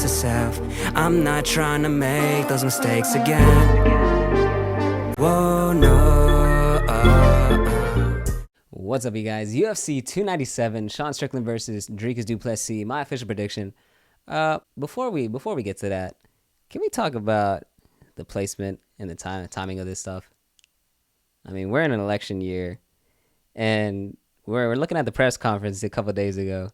trust yourself. I'm not trying to make those mistakes again. Whoa, no. What's up, you guys? UFC 297, Sean Strickland versus Dricus Du Plessis. My official prediction. Before we get to that, can we talk about the placement and the timing of this stuff? I mean, we're in an election year, and we're looking at the press conference a couple of days ago,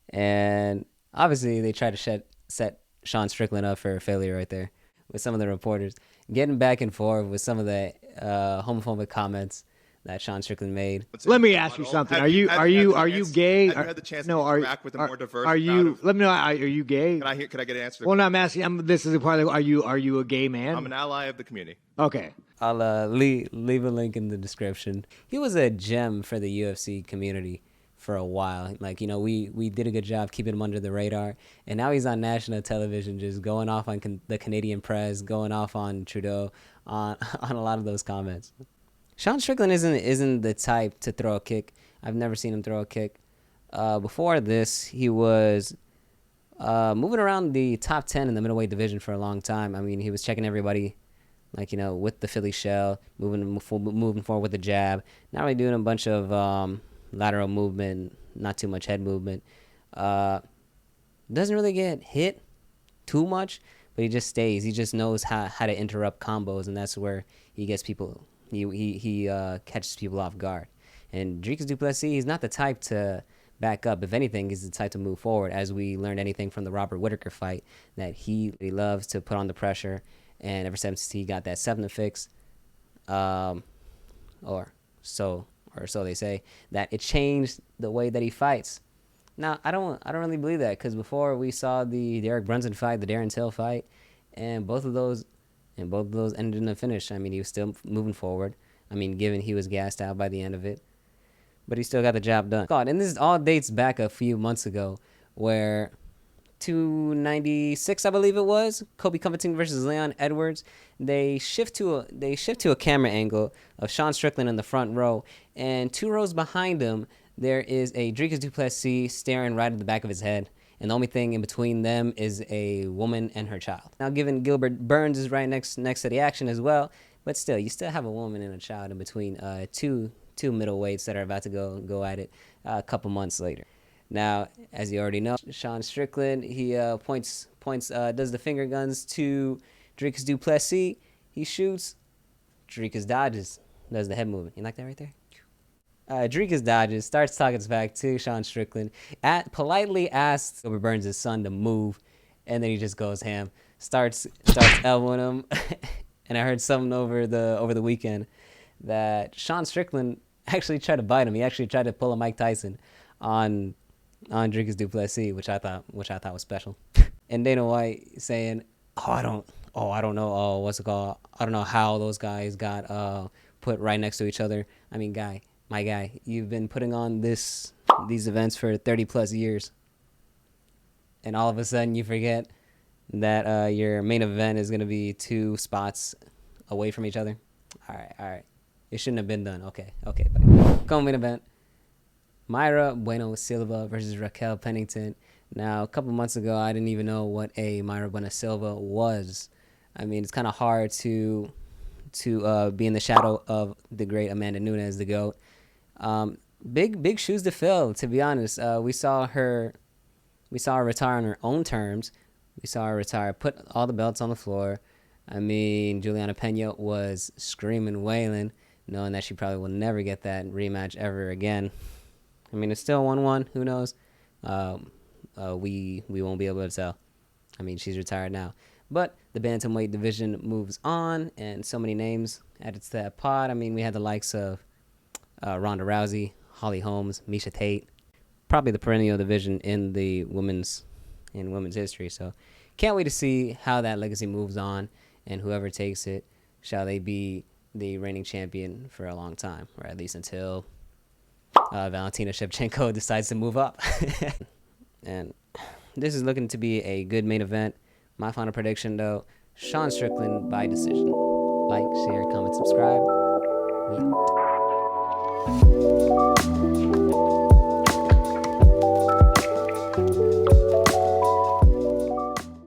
and obviously they tried to set Sean Strickland up for failure right there with some of the reporters getting back and forth with some of the homophobic comments that Sean Strickland made. Let me ask you something. Are you gay? Have you had the chance to interact with a more diverse Are you? Let me know. Are you gay? Can I get an answer? Well, no, I'm asking. This is a part of. Are you a gay man? I'm an ally of the community. Okay. I'll leave a link in the description. He was a gem for the UFC community for a while. Like, you know, we did a good job keeping him under the radar, and now he's on national television, just going off on the Canadian press, going off on Trudeau, on a lot of those comments. Sean Strickland isn't the type to throw a kick. I've never seen him throw a kick. Before this, he was moving around the top 10 in the middleweight division for a long time. I mean, he was checking everybody, like, you know, with the Philly shell, moving forward with the jab. Not really doing a bunch of lateral movement, not too much head movement. Doesn't really get hit too much, but he just stays. He just knows how to interrupt combos, and that's where he gets people. He catches people off guard. And Dricus Du Plessis, he's not the type to back up. If anything, he's the type to move forward. As we learned anything from the Robert Whittaker fight, that he loves to put on the pressure. And ever since he got that 7 fix, or so they say, that it changed the way that he fights. Now, I don't really believe that, because before we saw the Derek Brunson fight, the Darren Till fight, and both of those ended in a finish. I mean, he was still moving forward. I mean, given he was gassed out by the end of it, but he still got the job done. God, and this all dates back a few months ago, where 296, I believe it was, Kobe Covington versus Leon Edwards. They shift to a camera angle of Sean Strickland in the front row, and 2 rows behind him, there is a Dricus Du Plessis staring right at the back of his head. And the only thing in between them is a woman and her child. Now, given Gilbert Burns is right next to the action as well, but still, you still have a woman and a child in between two middleweights that are about to go at it a couple months later. Now, as you already know, Sean Strickland, he does the finger guns to Dricus Du Plessis. He shoots. Dricus dodges, does the head movement. You like that right there? Dricus dodges, starts talking back to Sean Strickland, politely asks Gilbert Burns' son to move, and then he just goes ham, starts elbowing him. And I heard something over the weekend that Sean Strickland actually tried to bite him. He actually tried to pull a Mike Tyson on Dricus Du Plessis, which I thought was special. And Dana White saying, I don't know, what's it called? I don't know how those guys got put right next to each other. I mean, my guy, you've been putting on these events for 30 plus years, and all of a sudden you forget that your main event is going to be 2 spots away from each other. All right. It shouldn't have been done. Okay, buddy. Come main event. Mayra Bueno Silva versus Raquel Pennington. Now, a couple months ago, I didn't even know what a Mayra Bueno Silva was. I mean, it's kind of hard to be in the shadow of the great Amanda Nunes, the GOAT. Big shoes to fill, to be honest. We saw her retire on her own terms. We saw her retire, put all the belts on the floor. I mean, Juliana Pena was screaming, wailing, knowing that she probably will never get that rematch ever again. I mean, it's still 1-1. Who knows? We won't be able to tell. I mean, she's retired now. But the bantamweight division moves on, and so many names added to that pod. I mean, we had the likes of Ronda Rousey, Holly Holmes, Miesha Tate, probably the perennial division in women's history. So can't wait to see how that legacy moves on, and whoever takes it, shall they be the reigning champion for a long time, or at least until Valentina Shevchenko decides to move up. And this is looking to be a good main event. My final prediction, though, Sean Strickland by decision. Like, share, comment, subscribe. We out.